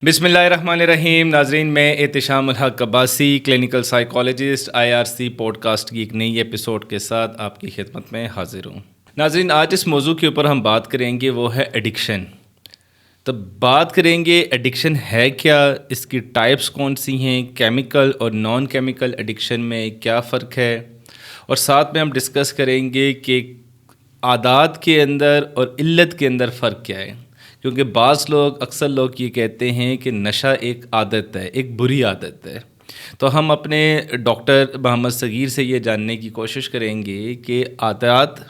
بسم اللہ الرحمن الرحیم. ناظرین، میں Ehtisham ul Haq Abbasi, clinical psychologist, IRC podcast کی ایک نئی ایپیسوڈ کے ساتھ آپ کی خدمت میں حاضر ہوں. ناظرین، آج اس موضوع کے اوپر ہم بات کریں گے، وہ ہے ایڈکشن. تو بات کریں گے ایڈکشن ہے کیا، اس کی ٹائپس کون سی ہیں، کیمیکل اور نان کیمیکل ایڈکشن میں کیا فرق ہے، اور ساتھ میں ہم ڈسکس کریں گے کہ عادات کے اندر اور علت کے اندر فرق کیا ہے. کیونکہ بعض لوگ، اکثر لوگ یہ کہتے ہیں کہ نشہ ایک عادت ہے، ایک بری عادت ہے. تو ہم اپنے ڈاکٹر محمد صغیر سے یہ جاننے کی کوشش کریں گے کہ عادات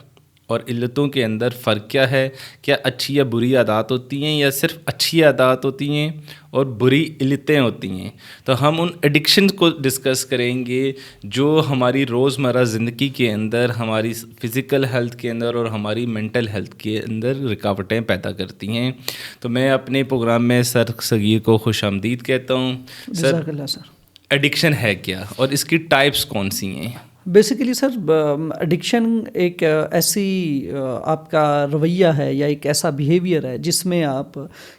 اور علتوں کے اندر فرق کیا ہے، کیا اچھی یا بری عادات ہوتی ہیں، یا صرف اچھی عادات ہوتی ہیں اور بری علتیں ہوتی ہیں. تو ہم ان ایڈکشن کو ڈسکس کریں گے جو ہماری روزمرہ زندگی کے اندر، ہماری فزیکل ہیلتھ کے اندر اور ہماری مینٹل ہیلتھ کے اندر رکاوٹیں پیدا کرتی ہیں. تو میں اپنے پروگرام میں سر صغیر کو خوش آمدید کہتا ہوں. جزاک اللہ سر. ایڈکشن ہے کیا اور اس کی ٹائپس کون سی ہیں؟ بیسیکلی سر، ایڈکشن ایک ایسی آپ کا رویہ ہے یا ایک ایسا بیہیویئر ہے جس میں آپ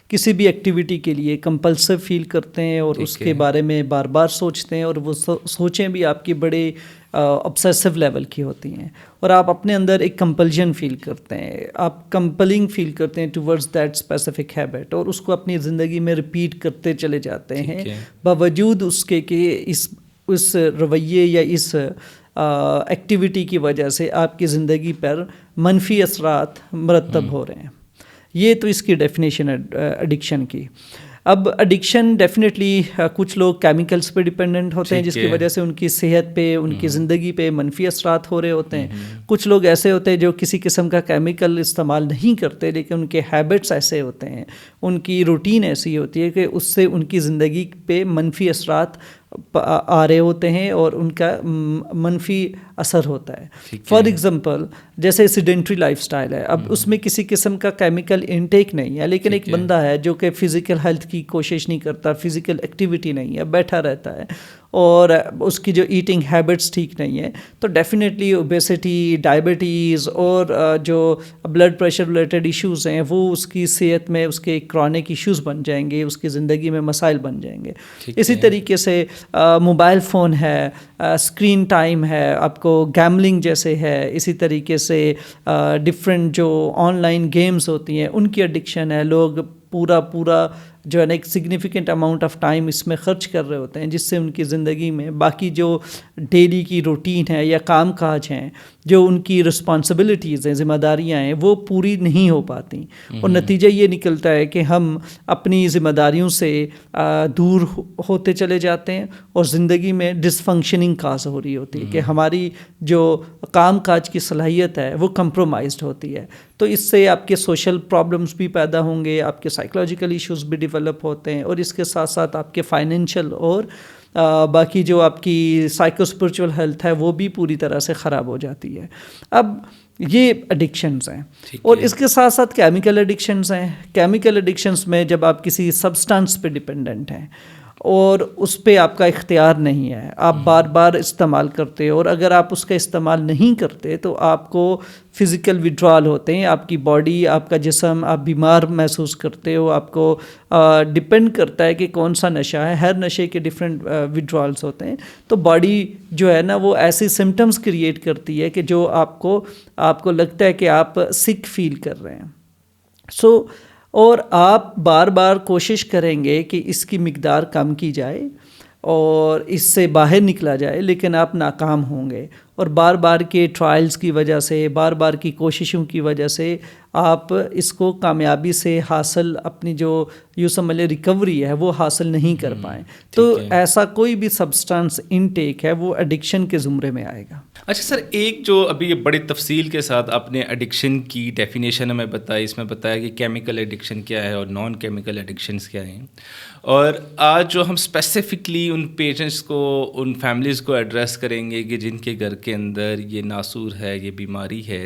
کسی بھی ایکٹیویٹی کے لیے کمپلسو فیل کرتے ہیں اور اس کے بارے میں بار بار سوچتے ہیں، اور وہ سوچیں بھی آپ کی بڑے obsessive لیول کی ہوتی ہیں، اور آپ اپنے اندر ایک کمپلژن فیل کرتے ہیں، آپ کمپلنگ فیل کرتے ہیں ٹورڈز دیٹ اسپیسیفک ہیبٹ، اور اس کو اپنی زندگی میں ریپیٹ کرتے چلے جاتے ہیں باوجود اس کے کہ اس رویے یا اس ایکٹیویٹی کی وجہ سے آپ کی زندگی پر منفی اثرات مرتب ہو رہے ہیں. یہ تو اس کی ڈیفینیشن ہے ایڈکشن کی. اب ایڈکشن ڈیفینیٹلی کچھ لوگ کیمیکلز پہ ڈیپینڈنٹ ہوتے ہیں جس کی وجہ سے ان کی صحت پہ، ان کی زندگی پہ منفی اثرات ہو رہے ہوتے ہیں. کچھ لوگ ایسے ہوتے ہیں جو کسی قسم کا کیمیکل استعمال نہیں کرتے، لیکن ان کے ہیبٹس ایسے ہوتے ہیں، ان کی روٹین ایسی ہوتی ہے کہ اس سے ان کی زندگی پہ منفی اثرات آ رہے ہوتے ہیں اور ان کا منفی اثر ہوتا ہے. فار ایگزامپل، جیسے سیڈنٹری لائف سٹائل ہے، اب اس میں کسی قسم کا کیمیکل انٹیک نہیں ہے، لیکن ایک بندہ ہے جو کہ فزیکل ہیلتھ کی کوشش نہیں کرتا، فزیکل ایکٹیویٹی نہیں ہے، بیٹھا رہتا ہے، اور اس کی جو ایٹنگ ہیبٹس ٹھیک نہیں ہے، تو ڈیفینیٹلی اوبیسٹی، ڈائبٹیز اور جو بلڈ پریشر ریلیٹڈ ایشوز ہیں وہ اس کی صحت میں اس کے کرونک ایشوز بن جائیں گے، اس کی زندگی میں مسائل بن جائیں گے. اسی طریقے سے موبائل فون ہے، اسکرین ٹائم ہے، آپ کو گیملنگ جیسے ہے، اسی طریقے سے ڈفرینٹ جو آن لائن گیمز ہوتی ہیں ان کی ایڈکشن ہے. لوگ پورا جو ہے نا ایک سگنیفیکنٹ اماؤنٹ آف ٹائم اس میں خرچ کر رہے ہوتے ہیں، جس سے ان کی زندگی میں باقی جو ڈیلی کی روٹین ہے یا کام کاج ہیں، جو ان کی رسپانسبلٹیز ہیں، ذمہ داریاں ہیں، وہ پوری نہیں ہو پاتی، اور نتیجہ یہ نکلتا ہے کہ ہم اپنی ذمہ داریوں سے دور ہوتے چلے جاتے ہیں، اور زندگی میں ڈس فنکشننگ کاز ہو رہی ہوتی ہے کہ ہماری جو کام کاج کی صلاحیت ہے وہ کمپرومائزڈ ہوتی ہے. تو اس سے آپ کے سوشل پرابلمس بھی پیدا ہوں گے، آپ کے سائیکولوجیکل ایشوز بھی ڈیولپ ہوتے ہیں، اور اس کے ساتھ ساتھ آپ کے فائنینشیل اور باقی جو آپ کی سائیکو اسپرچول ہیلتھ ہے وہ بھی پوری طرح سے خراب ہو جاتی ہے. اب یہ ایڈکشنز ہیں، اور اس کے ساتھ ساتھ کیمیکل ایڈکشنز ہیں. کیمیکل ایڈکشنز میں جب آپ کسی سبسٹانس پہ ڈیپینڈنٹ ہیں اور اس پہ آپ کا اختیار نہیں ہے، آپ بار بار استعمال کرتے ہو، اور اگر آپ اس کا استعمال نہیں کرتے تو آپ کو فزیکل وڈرال ہوتے ہیں، آپ کی باڈی، آپ کا جسم، آپ بیمار محسوس کرتے ہو. آپ کو ڈپینڈ کرتا ہے کہ کون سا نشہ ہے، ہر نشے کے ڈفرینٹ وڈرالس ہوتے ہیں. تو باڈی جو ہے نا وہ ایسی سمٹمز کریٹ کرتی ہے کہ جو آپ کو لگتا ہے کہ آپ سک فیل کر رہے ہیں. اور آپ بار بار کوشش کریں گے کہ اس کی مقدار کم کی جائے اور اس سے باہر نکلا جائے، لیکن آپ ناکام ہوں گے، اور بار بار کے ٹرائلز کی وجہ سے، بار بار کی کوششوں کی وجہ سے آپ اس کو کامیابی سے حاصل، اپنی جو یوں سمجھ لیں ریکوری ہے وہ حاصل نہیں کر پائیں. تو ایسا کوئی بھی سبسٹانس انٹیک ہے وہ ایڈکشن کے زمرے میں آئے گا. اچھا سر، ایک جو ابھی بڑی تفصیل کے ساتھ آپ نے ایڈکشن کی ڈیفینیشن ہمیں بتائی، اس میں بتایا کہ کیمیکل ایڈکشن کیا ہے اور نان کیمیکل ایڈکشنز کیا ہیں، اور آج جو ہم اسپیسیفکلی ان پیشنٹس کو، ان فیملیز کو ایڈریس کریں گے کہ جن کے گھر کے اندر یہ ناسور ہے، یہ بیماری ہے،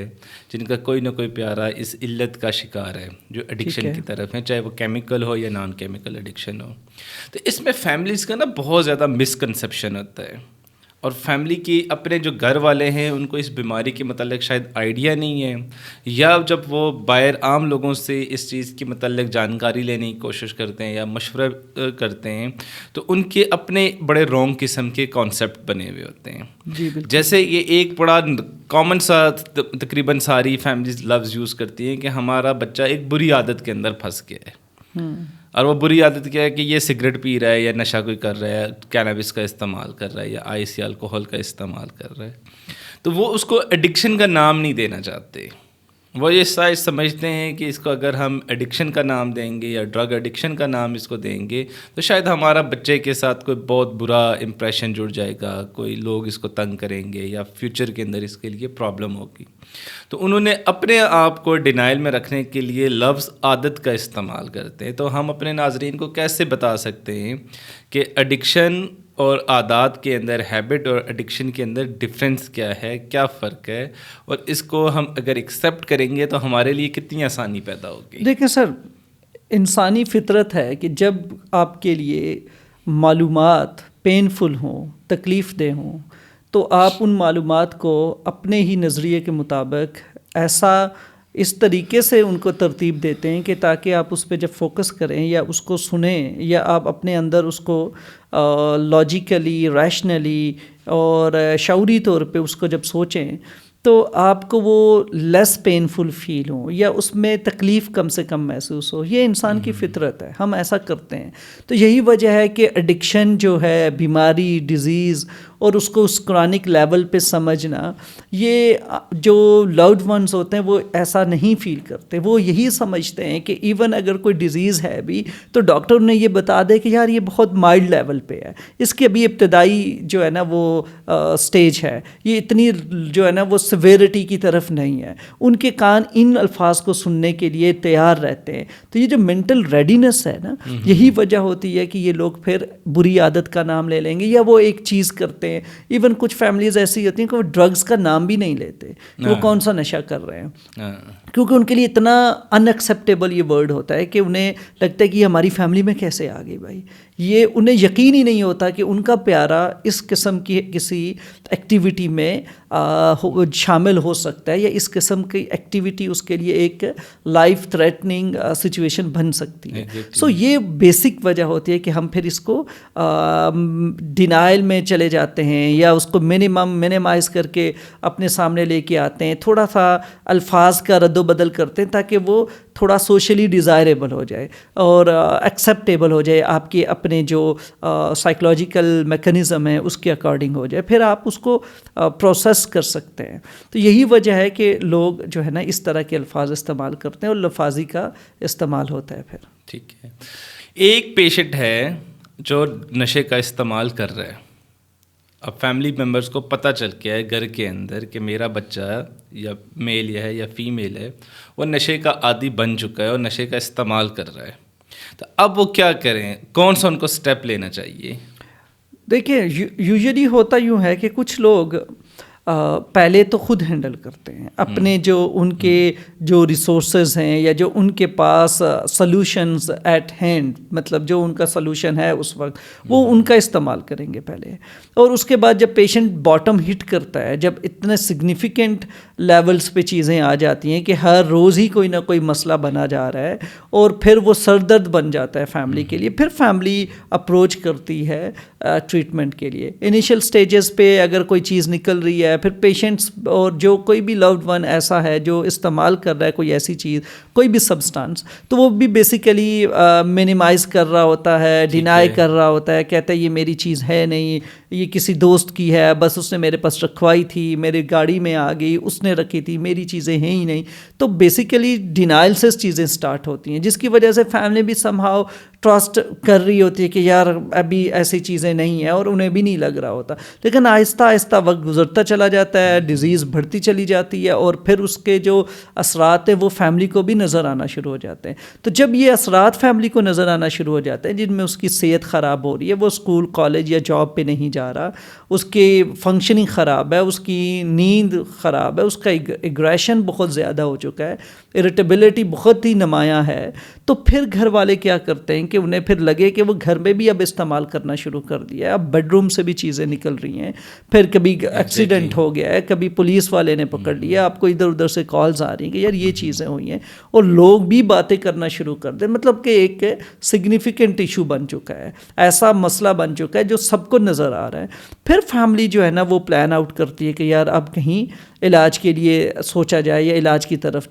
جن کا کوئی نہ کوئی پیارا اس علت کا شکار ہے جو ایڈکشن کی طرف ہے، چاہے وہ کیمیکل ہو یا نان کیمیکل ایڈکشن ہو. تو اس میں فیملیز کا نا بہت زیادہ مسکنسیپشن ہوتا ہے، اور فیملی کی اپنے جو گھر والے ہیں ان کو اس بیماری کے متعلق شاید آئیڈیا نہیں ہے، یا جب وہ باہر عام لوگوں سے اس چیز کے متعلق جانکاری لینے کی کوشش کرتے ہیں یا مشورہ کرتے ہیں تو ان کے اپنے بڑے رونگ قسم کے کانسیپٹ بنے ہوئے ہوتے ہیں. جی بالکل. جیسے یہ ایک بڑا کامن سا تقریباً ساری فیملیز لفظ یوز کرتی ہیں کہ ہمارا بچہ ایک بری عادت کے اندر پھنس گیا ہے. اور وہ بری عادت کیا ہے کہ یہ سگریٹ پی رہا ہے یا نشہ کوئی کر رہا ہے، کینابس کا استعمال کر رہا ہے یا آئس یا الکوہل کا استعمال کر رہا ہے. تو وہ اس کو ایڈکشن کا نام نہیں دینا چاہتے. وہ یہ سائز سمجھتے ہیں کہ اس کو اگر ہم ایڈکشن کا نام دیں گے یا ڈرگ ایڈکشن کا نام اس کو دیں گے تو شاید ہمارا بچے کے ساتھ کوئی بہت برا امپریشن جڑ جائے گا، کوئی لوگ اس کو تنگ کریں گے یا فیوچر کے اندر اس کے لیے پرابلم ہوگی. تو انہوں نے اپنے آپ کو ڈینائل میں رکھنے کے لیے لفظ عادت کا استعمال کرتے ہیں. تو ہم اپنے ناظرین کو کیسے بتا سکتے ہیں کہ ایڈکشن اور عادات کے اندر، ہیبٹ اور ایڈکشن کے اندر ڈفرینس کیا ہے، کیا فرق ہے، اور اس کو ہم اگر ایکسیپٹ کریں گے تو ہمارے لیے کتنی آسانی پیدا ہوگی؟ دیکھیں سر، انسانی فطرت ہے کہ جب آپ کے لیے معلومات پینفل ہوں، تکلیف دہ ہوں، تو آپ ان معلومات کو اپنے ہی نظریے کے مطابق اس طریقے سے ان کو ترتیب دیتے ہیں کہ تاکہ آپ اس پہ جب فوکس کریں یا اس کو سنیں یا آپ اپنے اندر اس کو لاجیکلی، ریشنلی اور شعوری طور پہ اس کو جب سوچیں تو آپ کو وہ لیس پینفل فیل ہو یا اس میں تکلیف کم سے کم محسوس ہو. یہ انسان کی فطرت ہے، ہم ایسا کرتے ہیں. تو یہی وجہ ہے کہ ایڈکشن جو ہے، بیماری، ڈیزیز، اور اس کو اس کرونک لیول پہ سمجھنا، یہ جو لوڈ ونز ہوتے ہیں وہ ایسا نہیں فیل کرتے. وہ یہی سمجھتے ہیں کہ ایون اگر کوئی ڈیزیز ہے بھی تو ڈاکٹر نے یہ بتا دے کہ یار یہ بہت مائلڈ لیول پہ ہے، اس کی ابھی ابتدائی جو ہے نا وہ سٹیج ہے، یہ اتنی جو ہے نا وہ سیویرٹی کی طرف نہیں ہے. ان کے کان ان الفاظ کو سننے کے لیے تیار رہتے ہیں. تو یہ جو مینٹل ریڈینس ہے نا، یہی وجہ ہوتی ہے کہ یہ لوگ پھر بری عادت کا نام لے لیں گے یا وہ ایک چیز کرتے ہیں. ایون کچھ فیملیز ایسی ہوتی ہیں کہ وہ ڈرگز کا نام بھی نہیں لیتے کہ وہ کون سا نشہ کر رہے ہیں، کیونکہ ان کے لیے اتنا ان ایکسیپٹیبل یہ ورڈ ہوتا ہے کہ انہیں لگتا ہے کہ یہ ہماری فیملی میں کیسے آ گئی بھائی. یہ انہیں یقین ہی نہیں ہوتا کہ ان کا پیارا اس قسم کی کسی ایکٹیویٹی میں شامل ہو سکتا ہے یا اس قسم کی ایکٹیویٹی اس کے لیے ایک لائف تھریٹننگ سچویشن بن سکتی ہے. سو یہ بیسک وجہ ہوتی ہے کہ ہم پھر اس کو ڈینائل میں چلے جاتے ہیں یا اس کو منیمائز کر کے اپنے سامنے لے کے آتے ہیں، تھوڑا سا الفاظ کا رد و بدل کرتے ہیں تاکہ وہ تھوڑا سوشلی ڈیزائریبل ہو جائے اور ایکسیپٹیبل ہو جائے، آپ کے اپنے جو سائیکلوجیکل میکانزم ہے اس کے اکارڈنگ ہو جائے، پھر آپ اس کو پروسیس کر سکتے ہیں. تو یہی وجہ ہے کہ لوگ جو ہے نا اس طرح کے الفاظ استعمال کرتے ہیں اور لفاظی کا استعمال ہوتا ہے. پھر ٹھیک ہے، ایک پیشنٹ ہے جو نشے کا استعمال کر رہا ہے. اب فیملی ممبرس کو پتہ چل گیا ہے گھر کے اندر کہ میرا بچہ یا میل ہے یا فیمیل ہے وہ نشے کا عادی بن چکا ہے اور نشے کا استعمال کر رہا ہے. تو اب وہ کیا کریں، کون سا ان کو سٹیپ لینا چاہیے؟ دیکھیں یوزلی ہوتا یوں ہے کہ کچھ لوگ پہلے تو خود ہینڈل کرتے ہیں اپنے جو ان کے جو ریسورسز ہیں یا جو ان کے پاس سلوشنز ایٹ ہینڈ، مطلب جو ان کا سلوشن ہے اس وقت وہ ان کا استعمال کریں گے پہلے. اور اس کے بعد جب پیشنٹ باٹم ہٹ کرتا ہے، جب اتنے سگنیفیکنٹ لیولز پہ چیزیں آ جاتی ہیں کہ ہر روز ہی کوئی نہ کوئی مسئلہ بنا جا رہا ہے اور پھر وہ سر درد بن جاتا ہے فیملی کے لیے، پھر فیملی اپروچ کرتی ہے ٹریٹمنٹ کے لیے. انیشیل سٹیجز پہ اگر کوئی چیز نکل رہی ہے، پھر پیشنٹس اور جو کوئی بھی لوڈ ون ایسا ہے جو استعمال کر رہا ہے کوئی ایسی چیز، کوئی بھی سبسٹانس، تو وہ بھی بیسیکلی منیمائز کر رہا ہوتا ہے، ڈینائی کر رہا ہوتا ہے، کہتا ہے یہ میری چیز ہے نہیں، یہ کسی دوست کی ہے، بس اس نے میرے پاس رکھوائی تھی، میری گاڑی میں آ گئی، اس نے رکھی تھی، میری چیزیں ہیں ہی نہیں. تو بیسیکلی ڈینائل سے چیزیں سٹارٹ ہوتی ہیں، جس کی وجہ سے فیملی بھی سم ہاؤ ٹرسٹ کر رہی ہوتی ہے کہ یار ابھی ایسی چیزیں نہیں ہیں، اور انہیں بھی نہیں لگ رہا ہوتا. لیکن آہستہ آہستہ وقت گزرتا چلا جاتا ہے، ڈیزیز بڑھتی چلی جاتی ہے، اور پھر اس کے جو اثرات ہیں وہ فیملی کو بھی نظر آنا شروع ہو جاتے ہیں. تو جب یہ اثرات فیملی کو نظر آنا شروع ہو جاتے ہیں، جن میں اس کی صحت خراب ہو رہی ہے، وہ اسکول، کالج یا جاب پہ نہیں جا جا رہا, اس کی فنکشننگ خراب ہے, اس کی نیند خراب ہے, اس کا ایگریشن بہت زیادہ ہو چکا ہے, اریٹیبلٹی بہت ہی نمایاں ہے, تو پھر گھر والے کیا کرتے ہیں کہ انہیں پھر لگے کہ وہ گھر میں بھی اب استعمال کرنا شروع کر دیا ہے, اب بیڈ روم سے بھی چیزیں نکل رہی ہیں, پھر کبھی ایکسیڈنٹ ہو گیا ہے, کبھی پولیس والے نے پکڑ لیا, آپ کو ادھر ادھر سے کالز آ رہی ہیں کہ یار یہ چیزیں ہوئی ہیں, اور لوگ بھی باتیں کرنا شروع کر دیں, مطلب کہ ایک سگنیفیکنٹ ایشو بن چکا ہے, ایسا مسئلہ بن چکا ہے جو سب کو نظر آ رہا ہے. پھر فیملی جو ہے نا وہ پلان آؤٹ کرتی ہے کہ یار اب کہیں علاج کے لیے سوچا جائے یا علاج کی طرف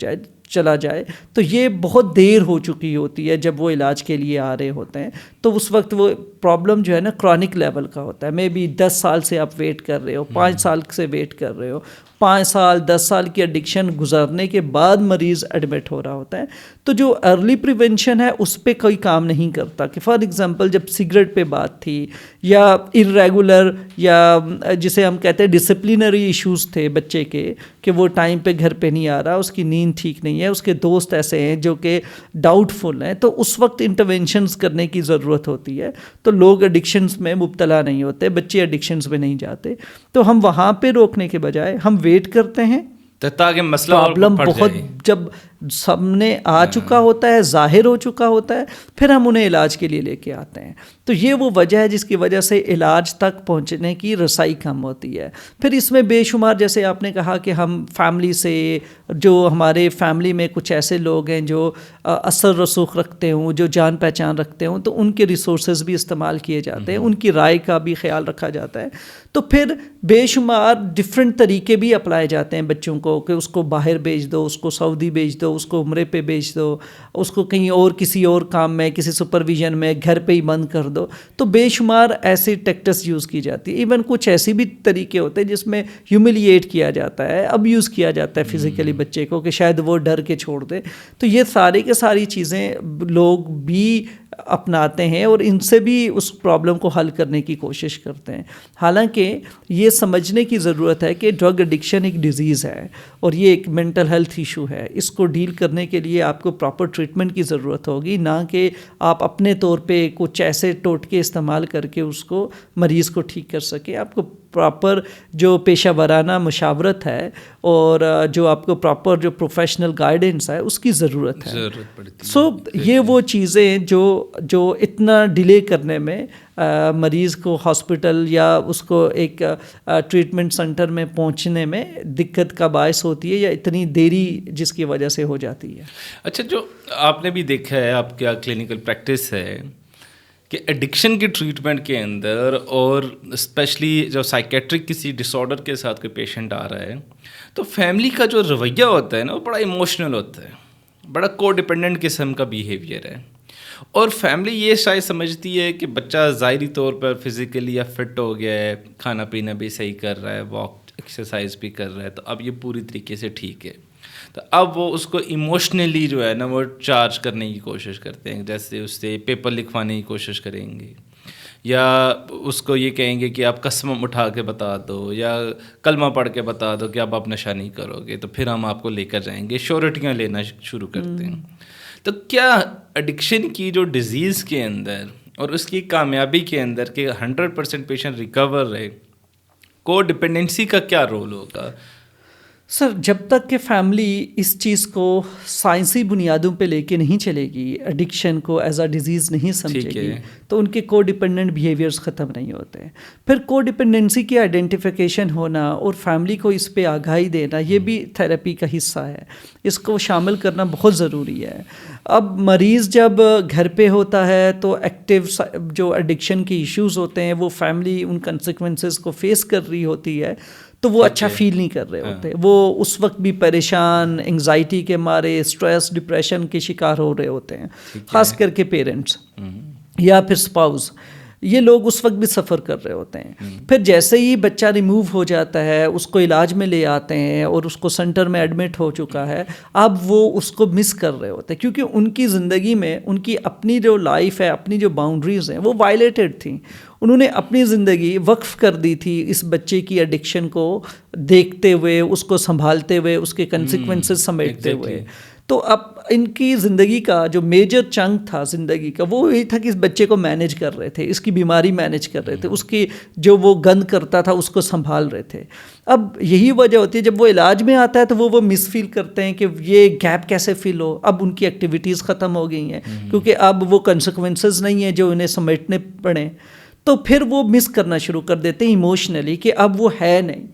چلا جائے, تو یہ بہت دیر ہو چکی ہوتی ہے جب وہ علاج کے لیے آ رہے ہوتے ہیں, تو اس وقت وہ پرابلم جو ہے نا کرونک لیول کا ہوتا ہے, مے بی 10 سال سے آپ ویٹ کر رہے ہو, 5 سال سے ویٹ کر رہے ہو, 5 سال 10 سال کی ایڈکشن گزارنے کے بعد مریض ایڈمٹ ہو رہا ہوتا ہے. تو جو ارلی پریونشن ہے اس پہ کوئی کام نہیں کرتا, کہ فار ایگزامپل جب سگریٹ پہ بات تھی یا ارریگولر یا جسے ہم کہتے ہیں ڈسپلینری ایشوز تھے بچے کے, کہ وہ ٹائم پہ گھر پہ نہیں آ رہا, اس کی نیند ٹھیک نہیں ہے, اس کے دوست ایسے ہیں جو کہ ڈاؤٹ فل ہیں, تو اس وقت انٹرونشنز کرنے کی ضرورت ہوتی ہے. تو لوگ ایڈکشنز میں مبتلا نہیں ہوتے, بچے ایڈکشنز میں نہیں جاتے, تو ہم وہاں پہ روکنے کے بجائے ہم ویٹ کرتے ہیں تاکہ مسئلہ پرابلم بہت جب سامنے آ چکا ہوتا ہے, ظاہر ہو چکا ہوتا ہے, پھر ہم انہیں علاج کے لیے لے کے آتے ہیں. تو یہ وہ وجہ ہے جس کی وجہ سے علاج تک پہنچنے کی رسائی کم ہوتی ہے. پھر اس میں بے شمار, جیسے آپ نے کہا کہ ہم فیملی سے, جو ہمارے فیملی میں کچھ ایسے لوگ ہیں جو اثر رسوخ رکھتے ہوں, جو جان پہچان رکھتے ہوں, تو ان کے ریسورسز بھی استعمال کیے جاتے ہیں, ان کی رائے کا بھی خیال رکھا جاتا ہے. تو پھر بے شمار ڈفرینٹ طریقے بھی اپلائے جاتے ہیں بچوں کو, کہ اس کو باہر بھیج دو, اس کو سعودی بھیج دو, اس کو عمرے پہ بھیج دو, اس کو کہیں اور کسی اور کام میں, کسی سپرویژن میں, گھر پہ ہی بند کر دو. تو بے شمار ایسی ٹیکٹس یوز کی جاتی ہے. ایون کچھ ایسی بھی طریقے ہوتے ہیں جس میں ہیوملیٹ کیا جاتا ہے, اب یوز کیا جاتا ہے فزیکلی بچے کو, کہ شاید وہ ڈر کے چھوڑ دے. تو یہ ساری کے ساری چیزیں لوگ بھی اپناتے ہیں اور ان سے بھی اس پرابلم کو حل کرنے کی کوشش کرتے ہیں. حالانکہ یہ سمجھنے کی ضرورت ہے کہ ڈرگ ایڈکشن ایک ڈیزیز ہے اور یہ ایک مینٹل ہیلتھ ایشو ہے. اس کو ڈیل کرنے کے لیے آپ کو پراپر ٹریٹمنٹ کی ضرورت ہوگی, نہ کہ آپ اپنے طور پہ کچھ ایسے ٹوٹکے استعمال کر کے اس کو مریض کو ٹھیک کر سکیں. آپ کو پراپر جو پیشہ ورانہ مشاورت ہے اور جو آپ کو پراپر جو پروفیشنل گائیڈنس ہے اس کی ضرورت ہے. سو یہ وہ چیزیں جو اتنا ڈیلے کرنے میں مریض کو ہاسپٹل یا اس کو ایک ٹریٹمنٹ سینٹر میں پہنچنے میں دقت کا باعث ہوتی ہے, یا اتنی دیری جس کی وجہ سے ہو جاتی ہے. اچھا, جو آپ نے بھی دیکھا ہے, آپ کیا کلینکل پریکٹس ہے کہ ایڈکشن کی ٹریٹمنٹ کے اندر, اور اسپیشلی جو سائیکیٹرک کسی ڈس آرڈر کے ساتھ کوئی پیشنٹ آ رہا ہے, تو فیملی کا جو رویہ ہوتا ہے نا, وہ بڑا ایموشنل ہوتا ہے, بڑا کو ڈپینڈنٹ قسم کا بیہیویئر ہے. اور فیملی یہ شاید سمجھتی ہے کہ بچہ ظاہری طور پر فزیکلی یا فٹ ہو گیا ہے, کھانا پینا بھی صحیح کر رہا ہے, واک ایکسرسائز بھی کر رہا ہے, تو اب یہ پوری طریقے سے ٹھیک ہے. تو اب وہ اس کو ایموشنلی جو ہے نا وہ چارج کرنے کی کوشش کرتے ہیں, جیسے اس سے پیپر لکھوانے کی کوشش کریں گے, یا اس کو یہ کہیں گے کہ آپ قسم اٹھا کے بتا دو یا کلمہ پڑھ کے بتا دو کہ اب آپ نشہ نہیں کرو گے, تو پھر ہم آپ کو لے کر جائیں گے. شیورٹیاں لینا شروع کرتے ہیں. تو کیا ایڈکشن کی جو ڈیزیز کے اندر اور اس کی کامیابی کے اندر کہ 100% پیشنٹ ریکور رہے, کو ڈپینڈنسی کا کیا رول ہوگا؟ سر, جب تک کہ فیملی اس چیز کو سائنسی بنیادوں پہ لے کے نہیں چلے گی, ایڈکشن کو ایز اے ڈیزیز نہیں سمجھے گی, تو ان کے کو ڈپینڈنٹ بیہیویئرس ختم نہیں ہوتے. پھر کو ڈپینڈنسی کی آئیڈینٹیفیکیشن ہونا اور فیملی کو اس پہ آگاہی دینا, یہ بھی تھیراپی کا حصہ ہے. اس کو شامل کرنا بہت ضروری ہے. اب مریض جب گھر پہ ہوتا ہے تو ایکٹیو جو ایڈکشن کے ایشوز ہوتے ہیں وہ فیملی ان کنسیکوینسز کو فیس کر رہی ہوتی ہے, تو وہ اچھا فیل نہیں کر رہے ہوتے. وہ اس وقت بھی پریشان, انگزائٹی کے مارے, اسٹریس, ڈپریشن کے شکار ہو رہے ہوتے ہیں, خاص کر کے پیرنٹس یا پھر اسپاؤز. یہ لوگ اس وقت بھی سفر کر رہے ہوتے ہیں. پھر جیسے ہی بچہ ریموو ہو جاتا ہے, اس کو علاج میں لے آتے ہیں اور اس کو سینٹر میں ایڈمٹ ہو چکا ہے, اب وہ اس کو مس کر رہے ہوتے ہیں, کیونکہ ان کی زندگی میں ان کی اپنی جو لائف ہے, اپنی جو باؤنڈریز ہیں وہ وائلیٹڈ تھیں. انہوں نے اپنی زندگی وقف کر دی تھی اس بچے کی ایڈکشن کو دیکھتے ہوئے, اس کو سنبھالتے ہوئے, اس کے کنسیکوینسز سمیٹتے ہوئے. تو اب ان کی زندگی کا جو میجر چنک تھا زندگی کا وہ یہی تھا کہ اس بچے کو مینیج کر رہے تھے, اس کی بیماری مینیج کر رہے تھے, اس کی جو وہ گند کرتا تھا اس کو سنبھال رہے تھے. اب یہی وجہ ہوتی ہے جب وہ علاج میں آتا ہے تو وہ مس فیل کرتے ہیں کہ یہ گیپ کیسے فل ہو. اب ان کی ایکٹیویٹیز ختم ہو گئی ہیں کیونکہ اب وہ کنسیکوینسز نہیں ہیں جو انہیں سمیٹنے پڑیں, تو پھر وہ مس کرنا شروع کر دیتے ہیں ایموشنلی کہ اب وہ ہے نہیں.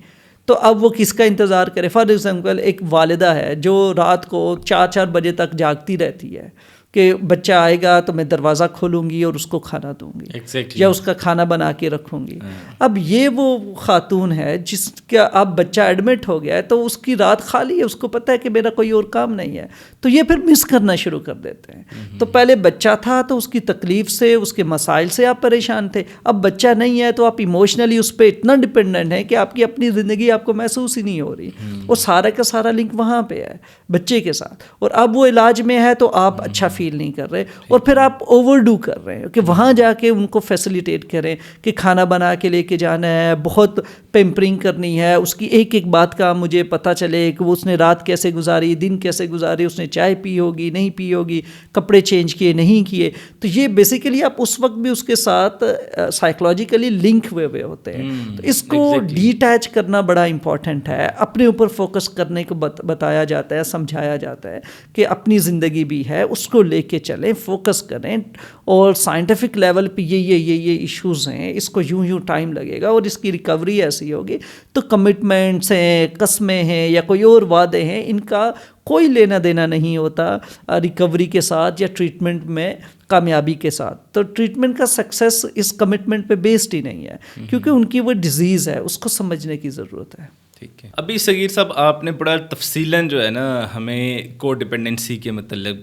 تو اب وہ کس کا انتظار کرے؟ فار ایگزامپل ایک والدہ ہے جو رات کو 4 بجے تک جاگتی رہتی ہے کہ بچہ آئے گا تو میں دروازہ کھولوں گی اور اس کو کھانا دوں گی یا اس کا کھانا بنا کے رکھوں گی. اب یہ وہ خاتون ہے جس کا اب بچہ ایڈمٹ ہو گیا ہے تو اس کی رات خالی ہے, اس کو پتہ ہے کہ میرا کوئی اور کام نہیں ہے, تو یہ پھر مس کرنا شروع کر دیتے ہیں. تو پہلے بچہ تھا تو اس کی تکلیف سے, اس کے مسائل سے آپ پریشان تھے, اب بچہ نہیں ہے تو آپ ایموشنلی اس پہ اتنا ڈپینڈنٹ ہیں کہ آپ کی اپنی زندگی آپ کو محسوس ہی نہیں ہو رہی, اور سارا کا سارا لنک وہاں پہ ہے بچے کے ساتھ. اور اب وہ علاج میں ہے تو آپ اچھا فیل نہیں کر رہے, اور پھر آپ اوور ڈو کر رہے ہیں کہ وہاں جا کے ان کو فیسیلیٹیٹ کریں کہ کھانا بنا کے لے کے جانا ہے, بہت پیمپرنگ کرنی ہے, اس کی ایک ایک بات کا مجھے پتہ چلے کہ وہ اس نے رات کیسے گزاری, دن کیسے گزاری, اس نے چائے پی ہوگی نہیں پی ہوگی, کپڑے چینج کیے نہیں کیے. تو یہ بیسیکلی آپ اس وقت بھی اس کے ساتھ سائیکولوجیکلی لنک ہوئے ہوتے ہیں. تو اس کو ڈیٹیچ کرنا بڑا امپورٹنٹ ہے, اپنے اوپر فوکس کرنے کو بتایا جاتا ہے, سمجھایا جاتا ہے کہ اپنی زندگی بھی ہے, اس کو لے کے چلیں, فوکس کریں, اور سائنٹیفک لیول پہ یہ ایشوز ہیں, اس کو یوں ٹائم لگے گا اور اس کی ریکوری ایسی ہوگی. تو کمٹمنٹس ہیں, قسمیں ہیں یا کوئی اور وعدے ہیں, ان کا کوئی لینا دینا نہیں ہوتا ریکوری کے ساتھ یا ٹریٹمنٹ میں کامیابی کے ساتھ. تو ٹریٹمنٹ کا سکسیس اس کمٹمنٹ پہ بیسڈ ہی نہیں ہے کیونکہ ان کی وہ ڈیزیز ہے, اس کو سمجھنے کی ضرورت ہے. ٹھیک ہے. ابھی صغیر صاحب آپ نے بڑا تفصیلاً جو ہے نا ہمیں کو ڈپینڈنسی کے متعلق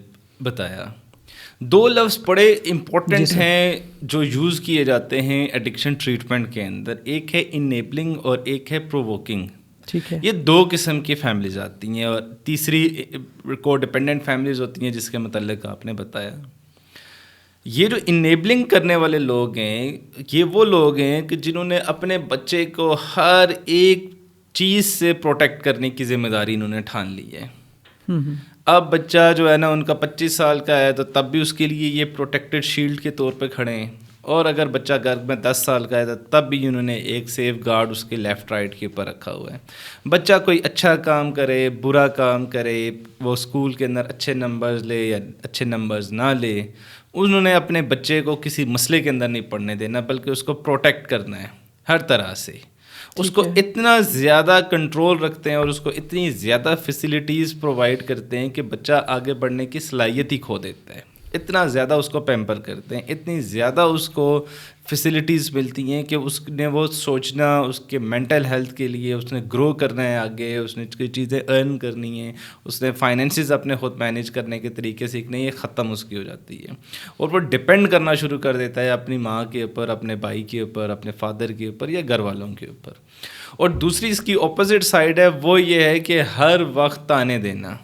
بتایا. 2 لفظ بڑے امپورٹنٹ ہیں جو یوز کیے جاتے ہیں ایڈکشن ٹریٹمنٹ کے اندر, ایک ہے انیبلنگ اور ایک ہے پرووکنگ. ٹھیک ہے. یہ 2 قسم کی فیملیز آتی ہیں, اور تیسری کو ڈپینڈنٹ فیملیز ہوتی ہیں جس کے متعلق آپ نے بتایا. یہ جو انیبلنگ کرنے والے لوگ ہیں یہ وہ لوگ ہیں کہ جنہوں نے اپنے بچے کو ہر ایک چیز سے پروٹیکٹ کرنے کی ذمہ داری انہوں نے ٹھان لی ہے. اب بچہ جو ہے نا ان کا 25 سال کا ہے تو تب بھی اس کے لیے یہ پروٹیکٹڈ شیلڈ کے طور پہ کھڑے ہیں, اور اگر بچہ گھر میں 10 سال کا ہے تو تب بھی انہوں نے ایک سیف گارڈ اس کے لیفٹ رائٹ کے اوپر رکھا ہوا ہے. بچہ کوئی اچھا کام کرے برا کام کرے, وہ اسکول کے اندر اچھے نمبرز لے یا اچھے نمبرز نہ لے, انہوں نے اپنے بچے کو کسی مسئلے کے اندر نہیں پڑنے دینا بلکہ اس کو پروٹیکٹ کرنا ہے ہر طرح سے. اس کو اتنا زیادہ کنٹرول رکھتے ہیں اور اس کو اتنی زیادہ فیسیلیٹیز پرووائڈ کرتے ہیں کہ بچہ آگے بڑھنے کی صلاحیت ہی کھو دیتا ہے. اتنا زیادہ اس کو پیمپر کرتے ہیں, اتنی زیادہ اس کو فیسیلیٹیز ملتی ہیں کہ اس نے وہ سوچنا اس کے مینٹل ہیلتھ کے لیے, اس نے گرو کرنا ہے آگے, اس نے کوئی چیزیں ارن کرنی ہیں, اس نے فائنینسز اپنے خود مینیج کرنے کے طریقے سیکھنے, یہ ختم اس کی ہو جاتی ہے. اور وہ ڈپینڈ کرنا شروع کر دیتا ہے اپنی ماں کے اوپر, اپنے بھائی کے اوپر, اپنے فادر کے اوپر یا گھر والوں کے اوپر. اور دوسری اس کی اپوزٹ سائڈ ہے, وہ یہ ہے کہ ہر وقت تانے دینا,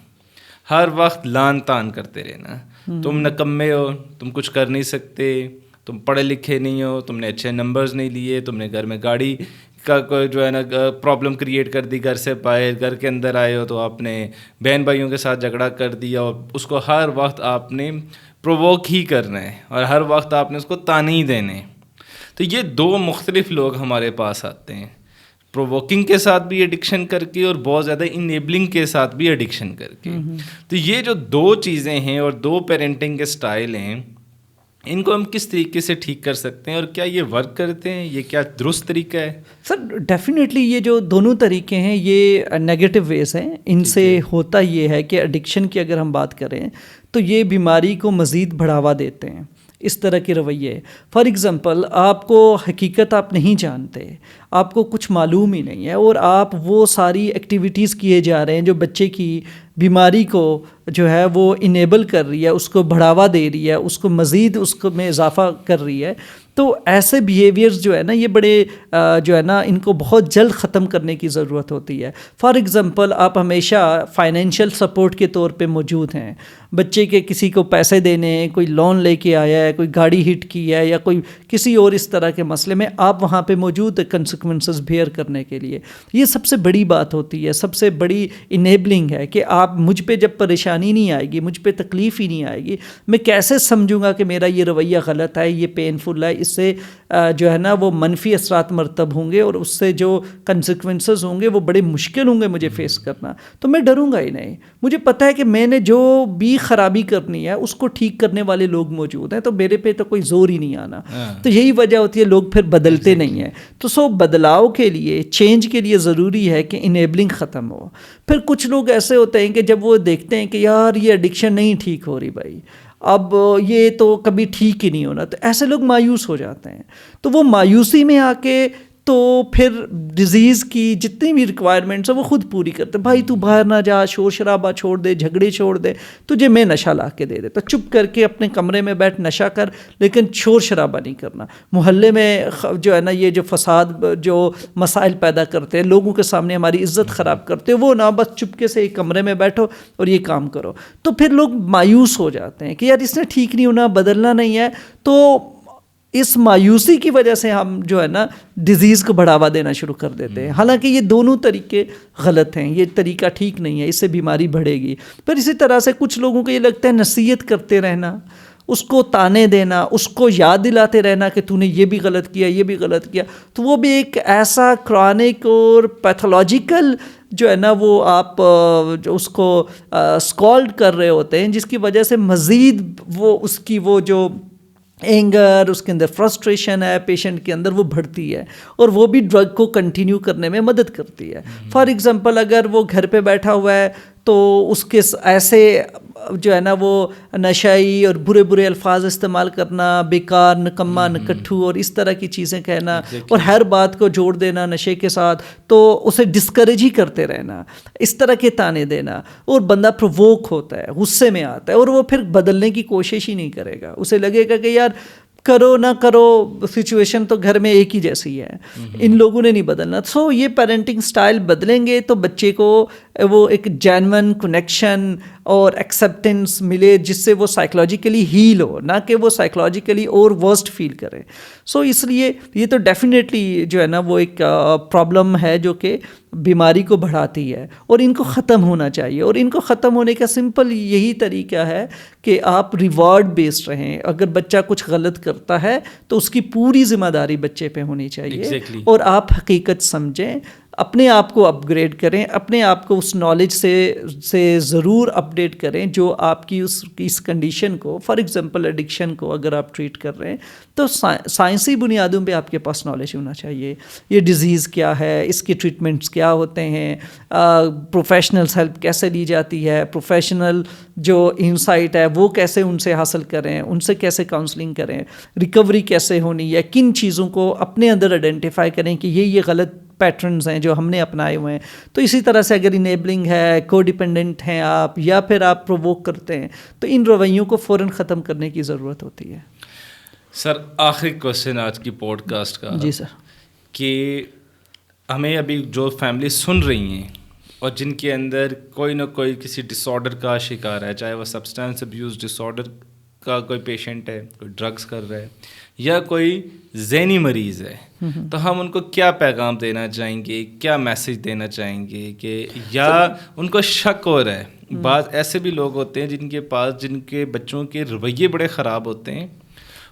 ہر وقت لان تان کرتے رہنا. تم نکمے ہو, تم کچھ کر نہیں سکتے, تم پڑھے لکھے نہیں ہو, تم نے اچھے نمبرز نہیں لیے, تم نے گھر میں گاڑی کا کوئی جو ہے نا پرابلم کریٹ کر دی, گھر سے باہر گھر کے اندر آئے ہو تو آپ نے بہن بھائیوں کے ساتھ جھگڑا کر دیا, اور اس کو ہر وقت آپ نے پرووک ہی کرنا ہے اور ہر وقت آپ نے اس کو تانے ہی دینے. تو یہ 2 مختلف لوگ ہمارے پاس آتے ہیں, پرووکنگ کے ساتھ بھی ایڈکشن کر کے اور بہت زیادہ انیبلنگ کے ساتھ بھی ایڈکشن کر کے. تو یہ جو 2 چیزیں ہیں اور 2 پیرنٹنگ کے سٹائل ہیں, ان کو ہم کس طریقے سے ٹھیک کر سکتے ہیں اور کیا یہ ورک کرتے ہیں, یہ کیا درست طریقہ ہے؟ سر ڈیفینیٹلی یہ جو دونوں طریقے ہیں یہ نیگیٹو ویز ہیں. ان سے ہوتا یہ ہے کہ ایڈکشن کی اگر ہم بات کریں تو یہ بیماری کو مزید بڑھاوا دیتے ہیں, اس طرح کے رویے. فار ایگزامپل آپ کو حقیقت آپ نہیں جانتے, آپ کو کچھ معلوم ہی نہیں ہے, اور آپ وہ ساری ایکٹیویٹیز کیے جا رہے ہیں جو بچے کی بیماری کو جو ہے وہ انیبل کر رہی ہے, اس کو بڑھاوا دے رہی ہے, اس کو مزید اس کو میں اضافہ کر رہی ہے. تو ایسے بیہیویئرز جو ہے نا یہ بڑے جو ہے نا ان کو بہت جلد ختم کرنے کی ضرورت ہوتی ہے. فار ایگزامپل آپ ہمیشہ فائنینشیل سپورٹ کے طور پہ موجود ہیں, بچے کے کسی کو پیسے دینے, کوئی لون لے کے آیا ہے, کوئی گاڑی ہٹ کی ہے یا کوئی کسی اور اس طرح کے مسئلے میں آپ وہاں پہ موجود کنسیکوینسز بیئر کرنے کے لیے. یہ سب سے بڑی بات ہوتی ہے, سب سے بڑی انیبلنگ ہے کہ آپ مجھ پہ جب پریشانی پریشانی نہیں آئے گی, مجھ پہ تکلیف ہی نہیں آئے گی. میں کیسے سمجھوں گا کہ میرا یہ رویہ غلط ہے, یہ پینفل ہے, اس سے جو ہے نا وہ منفی اثرات مرتب ہوں گے اور اس سے جو کنسیکوینسز ہوں گے وہ بڑے مشکل ہوں گے مجھے فیس کرنا, تو میں ڈروں گا ہی نہیں. مجھے پتہ ہے کہ میں نے جو بھی خرابی کرنی ہے اس کو ٹھیک کرنے والے لوگ موجود ہیں, تو میرے پہ تو کوئی زور ہی نہیں آنا. تو یہی وجہ ہوتی ہے لوگ پھر بدلتے نہیں ہیں. تو بدلاؤ کے لیے, چینج کے لیے ضروری ہے کہ انیبلنگ ختم ہو. پھر کچھ لوگ ایسے ہوتے ہیں کہ جب وہ دیکھتے ہیں کہ یار یہ ایڈکشن نہیں ٹھیک ہو رہی بھائی, اب یہ تو کبھی ٹھیک ہی نہیں ہونا, تو ایسے لوگ مایوس ہو جاتے ہیں. تو وہ مایوسی میں آ کے تو پھر ڈیزیز کی جتنی بھی ریکوائرمنٹس ہیں وہ خود پوری کرتے. بھائی تو باہر نہ جا, شور شرابہ چھوڑ دے, جھگڑے چھوڑ دے, تجھے میں نشہ لا کے دے دیتا, چپ کر کے اپنے کمرے میں بیٹھ نشہ کر, لیکن شور شرابہ نہیں کرنا. محلے میں جو ہے نا یہ جو فساد جو مسائل پیدا کرتے ہیں, لوگوں کے سامنے ہماری عزت خراب کرتے ہیں, وہ نہ بس چپکے سے ایک کمرے میں بیٹھو اور یہ کام کرو. تو پھر لوگ مایوس ہو جاتے ہیں کہ یار اس نے ٹھیک نہیں ہونا, بدلنا نہیں ہے. تو اس مایوسی کی وجہ سے ہم جو ہے نا ڈیزیز کو بڑھاوا دینا شروع کر دیتے ہیں. حالانکہ یہ دونوں طریقے غلط ہیں, یہ طریقہ ٹھیک نہیں ہے, اس سے بیماری بڑھے گی. پھر اسی طرح سے کچھ لوگوں کو یہ لگتا ہے نصیحت کرتے رہنا, اس کو تانے دینا, اس کو یاد دلاتے رہنا کہ تو نے یہ بھی غلط کیا, یہ بھی غلط کیا, تو وہ بھی ایک ایسا کرونک اور پیتھولوجیکل جو ہے نا وہ آپ جو اس کو اسکالڈ کر رہے ہوتے ہیں, جس کی وجہ سے مزید وہ اس کی وہ جو اینگر, اس کے اندر فرسٹریشن ہے پیشنٹ کے اندر, وہ بڑھتی ہے اور وہ بھی ڈرگ کو کنٹینیو کرنے میں مدد کرتی ہے. فار ایگزامپل اگر وہ گھر پہ بیٹھا ہوا ہے تو اس کے ایسے جو ہے نا وہ نشائی اور برے برے الفاظ استعمال کرنا, بیکار, نکما, نکٹھو اور اس طرح کی چیزیں کہنا, اور ہر بات کو جوڑ دینا نشے کے ساتھ, تو اسے ڈسکریج ہی کرتے رہنا, اس طرح کے تانے دینا, اور بندہ پرووک ہوتا ہے, غصے میں آتا ہے, اور وہ پھر بدلنے کی کوشش ہی نہیں کرے گا. اسے لگے گا کہ یار کرو نہ کرو سچویشن تو گھر میں ایک ہی جیسی ہے, ان لوگوں نے نہیں بدلنا. سو یہ پیرنٹنگ سٹائل بدلیں گے تو بچے کو وہ ایک جینون کنیکشن اور ایکسیپٹنس ملے جس سے وہ سائیکلوجیکلی ہیل ہو, نہ کہ وہ سائیکلوجیکلی اور ورسٹ فیل کرے. سو اس لیے یہ تو ڈیفینیٹلی جو ہے نا وہ ایک پرابلم ہے جو کہ بیماری کو بڑھاتی ہے, اور ان کو ختم ہونا چاہیے. اور ان کو ختم ہونے کا سمپل یہی طریقہ ہے کہ آپ ریوارڈ بیسڈ رہیں. اگر بچہ کچھ غلط کرتا ہے تو اس کی پوری ذمہ داری بچے پہ ہونی چاہیے, اور آپ حقیقت سمجھیں, اپنے آپ کو اپ گریڈ کریں, اپنے آپ کو اس نالج سے ضرور اپڈیٹ کریں جو آپ کی اس کنڈیشن کو, فار ایگزامپل ایڈکشن کو اگر آپ ٹریٹ کر رہے ہیں تو سائنسی بنیادوں پہ آپ کے پاس نالج ہونا چاہیے. یہ ڈیزیز کیا ہے, اس کے ٹریٹمنٹس کیا ہوتے ہیں, پروفیشنلز ہیلپ کیسے لی جاتی ہے, پروفیشنل جو انسائٹ ہے وہ کیسے ان سے حاصل کریں, ان سے کیسے کاؤنسلنگ کریں, ریکوری کیسے ہونی ہے, کن چیزوں کو اپنے اندر آئیڈینٹیفائی کریں کہ یہ غلط پیٹرنز ہیں جو ہم نے اپنائے ہوئے ہیں. تو اسی طرح سے اگر انیبلنگ ہے, کو ڈیپینڈنٹ ہیں آپ, یا پھر آپ پرووک کرتے ہیں, تو ان رویوں کو فوراً ختم کرنے کی ضرورت ہوتی ہے. سر آخری کوشچن آج کی پوڈ کاسٹ کا. جی سر. کہ ہمیں ابھی جو فیملی سن رہی ہیں اور جن کے اندر کوئی نہ کوئی کسی ڈس آرڈر کا شکار ہے, چاہے وہ سبسٹینس ابیوز ڈس آرڈر کا کوئی پیشنٹ ہے, کوئی ڈرگس کر رہا ہے, یا کوئی ذہنی مریض ہے, تو ہم ان کو کیا پیغام دینا چاہیں گے, کیا میسج دینا چاہیں گے کہ, یا ان کو شک ہو رہا ہے. بعض ایسے بھی لوگ ہوتے ہیں جن کے بچوں کے رویے بڑے خراب ہوتے ہیں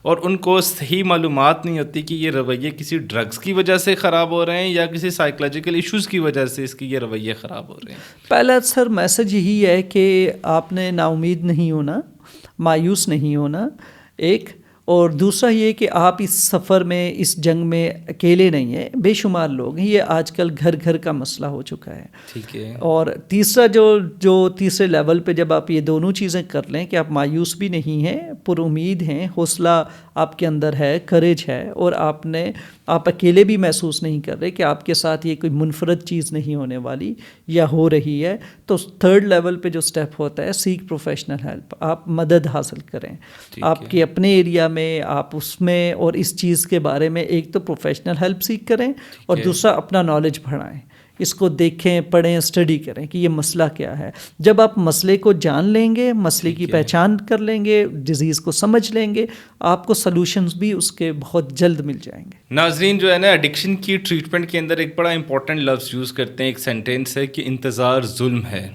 اور ان کو صحیح معلومات نہیں ہوتی کہ یہ رویے کسی ڈرگس کی وجہ سے خراب ہو رہے ہیں یا کسی سائیکلوجیکل ایشوز کی وجہ سے اس کے یہ رویے خراب ہو رہے ہیں. پہلا سر میسج یہی ہے کہ آپ نے نا امید نہیں ہونا, مایوس نہیں ہونا, ایک. اور دوسرا یہ کہ آپ اس سفر میں, اس جنگ میں اکیلے نہیں ہیں, بے شمار لوگ ہیں. یہ آج کل گھر گھر کا مسئلہ ہو چکا ہے. ٹھیک ہے. اور تیسرا جو تیسرے لیول پہ جب آپ یہ دونوں چیزیں کر لیں کہ آپ مایوس بھی نہیں ہیں, پر امید ہیں, حوصلہ آپ کے اندر ہے, کریج ہے, اور آپ اکیلے بھی محسوس نہیں کر رہے کہ آپ کے ساتھ یہ کوئی منفرد چیز نہیں ہونے والی یا ہو رہی ہے, تو تھرڈ لیول پہ جو سٹیپ ہوتا ہے سیک پروفیشنل ہیلپ. آپ مدد حاصل کریں آپ کے اپنے ایریا میں, آپ اس میں, اور اس چیز کے بارے میں ایک تو پروفیشنل ہیلپ سیکھ کریں, اور دوسرا اپنا نالج بڑھائیں, اس کو دیکھیں, پڑھیں, اسٹڈی کریں کہ یہ مسئلہ کیا ہے. جب آپ مسئلے کو جان لیں گے, مسئلے کی پہچان کر لیں گے, ڈیزیز کو سمجھ لیں گے, آپ کو سلوشنز بھی اس کے بہت جلد مل جائیں گے. ناظرین جو ہے نا, ایڈکشن کی ٹریٹمنٹ کے اندر ایک بڑا امپورٹنٹ لفظ یوز کرتے ہیں, ایک سینٹینس ہے کہ انتظار ظلم ہے.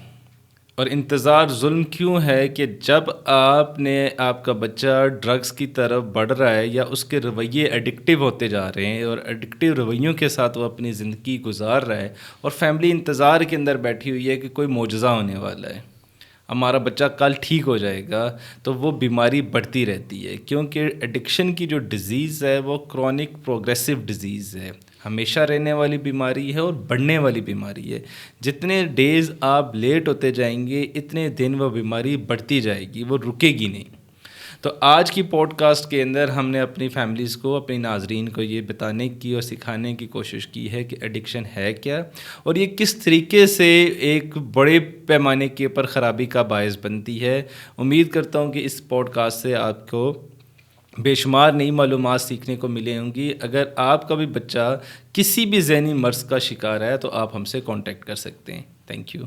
اور انتظار ظلم کیوں ہے کہ جب آپ کا بچہ ڈرگس کی طرف بڑھ رہا ہے یا اس کے رویے ایڈکٹیو ہوتے جا رہے ہیں اور ایڈکٹیو رویوں کے ساتھ وہ اپنی زندگی گزار رہا ہے اور فیملی انتظار کے اندر بیٹھی ہوئی ہے کہ کوئی معجزہ ہونے والا ہے، ہمارا بچہ کل ٹھیک ہو جائے گا، تو وہ بیماری بڑھتی رہتی ہے، کیونکہ ایڈکشن کی جو ڈیزیز ہے وہ کرونک پروگریسو ڈیزیز ہے، ہمیشہ رہنے والی بیماری ہے اور بڑھنے والی بیماری ہے۔ جتنے ڈیز آپ لیٹ ہوتے جائیں گے اتنے دن وہ بیماری بڑھتی جائے گی، وہ رکے گی نہیں۔ تو آج کی پوڈ کاسٹ کے اندر ہم نے اپنی فیملیز کو، اپنی ناظرین کو یہ بتانے کی اور سکھانے کی کوشش کی ہے کہ ایڈکشن ہے کیا اور یہ کس طریقے سے ایک بڑے پیمانے کے اوپر خرابی کا باعث بنتی ہے۔ امید کرتا ہوں کہ اس پوڈ کاسٹ سے آپ کو بے شمار نئی معلومات سیکھنے کو ملیں ہوں گی۔ اگر آپ کا بھی بچہ کسی بھی ذہنی مرض کا شکار ہے تو آپ ہم سے کانٹیکٹ کر سکتے ہیں۔ Thank you.